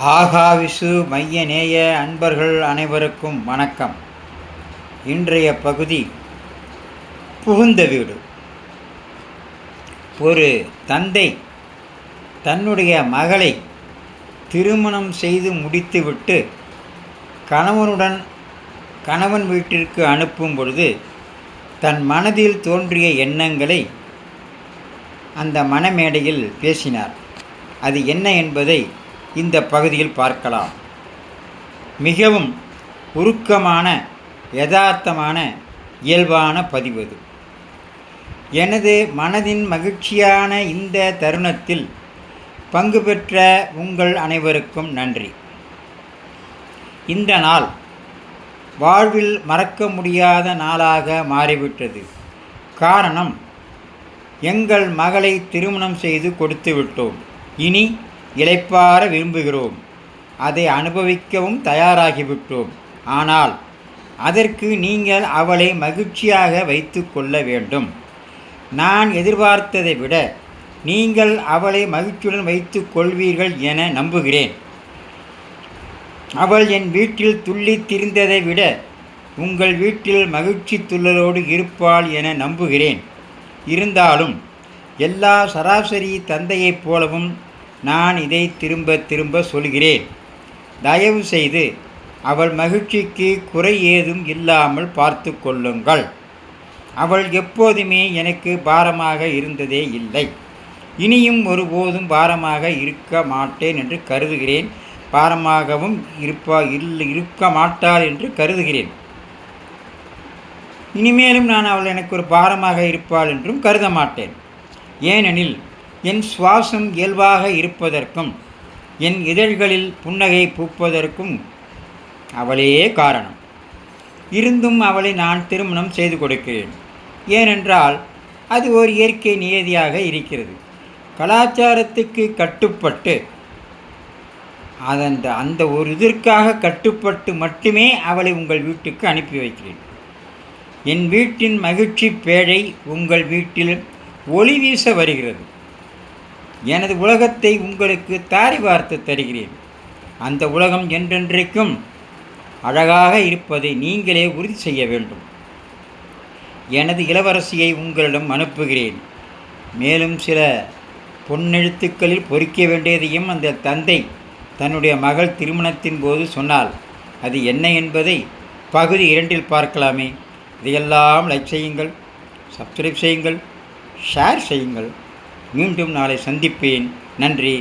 ஆகாவிசு மைய நேய அன்பர்கள் அனைவருக்கும் வணக்கம். இன்றைய பகுதி புகுந்த வீடு. ஒரு தந்தை தன்னுடைய மகளை திருமணம் செய்து முடித்துவிட்டு கணவன் வீட்டிற்கு அனுப்பும் பொழுது தன் மனதில் தோன்றிய எண்ணங்களை அந்த மணமேடையில் பேசினார். அது என்ன என்பதை இந்த பகுதியில் பார்க்கலாம். மிகவும் உருக்கமான யதார்த்தமான இயல்பான பதிவு அது. எனது மனதின் மகிழ்ச்சியான இந்த தருணத்தில் பங்கு பெற்ற உங்கள் அனைவருக்கும் நன்றி. இந்த நாள் வாழ்வில் மறக்க முடியாத நாளாக மாறிவிட்டது. காரணம், எங்கள் மகளை திருமணம் செய்து கொடுத்து விட்டோம். இனி இளைப்பாற விரும்புகிறோம். அதை அனுபவிக்கவும் தயாராகிவிட்டோம். ஆனால் அதற்கு நீங்கள் அவளை மகிழ்ச்சியாக வைத்து கொள்ள வேண்டும். நான் எதிர்பார்த்ததை விட நீங்கள் அவளை மகிழ்ச்சியுடன் வைத்து கொள்வீர்கள் என நம்புகிறேன். அவள் என் வீட்டில் துள்ளி திரிந்ததை விட உங்கள் வீட்டில் மகிழ்ச்சி துள்ளலோடு இருப்பாள் என நம்புகிறேன். இருந்தாலும் எல்லா சராசரி தந்தையைப் போலவும் நான் இதை திரும்ப திரும்ப சொல்கிறேன். தயவு செய்து அவள் மகிழ்ச்சிக்கு குறை ஏதும் இல்லாமல் பார்த்து கொள்ளுங்கள். அவள் எப்போதுமே எனக்கு பாரமாக இருந்ததே இல்லை. இனியும் ஒருபோதும் பாரமாக இருக்க மாட்டேன் என்று கருதுகிறேன். பாரமாகவும் இருக்க மாட்டாள் என்று கருதுகிறேன். இனிமேலும் நான் அவள் எனக்கு ஒரு பாரமாக இருப்பாள் என்றும் கருத மாட்டேன். ஏனெனில் என் சுவாசம் இயல்பாக இருப்பதற்கும் என் இதழ்களில் புன்னகை பூப்பதற்கும் அவளே காரணம். இருந்தும் அவளை நான் திருமணம் செய்து கொடுக்கிறேன். ஏனென்றால் அது ஒரு இயற்கை நியதியாக இருக்கிறது. கலாச்சாரத்துக்கு கட்டுப்பட்டு அந்த ஒரு இதற்காக கட்டுப்பட்டு மட்டுமே அவளை உங்கள் வீட்டுக்கு அனுப்பி வைக்கிறேன். என் வீட்டின் மகிழ்ச்சி பேழை உங்கள் வீட்டில் ஒளி வீச வருகிறது. எனது உலகத்தை உங்களுக்கு தாரி வார்த்து தருகிறேன். அந்த உலகம் என்றென்றைக்கும் அழகாக இருப்பதை நீங்களே உறுதி செய்ய வேண்டும். எனது இளவரசியை உங்களிடம் அனுப்புகிறேன். மேலும் சில பொன்னெழுத்துக்களில் பொறிக்க வேண்டியதையும் அந்த தந்தை தன்னுடைய மகள் திருமணத்தின் போது சொன்னால் அது என்ன என்பதை பகுதி 2 பார்க்கலாமே. இதையெல்லாம் லைக் செய்யுங்கள், சப்ஸ்கிரைப் செய்யுங்கள், ஷேர் செய்யுங்கள். மீண்டும் நாளை சந்திப்பேன். நன்றி.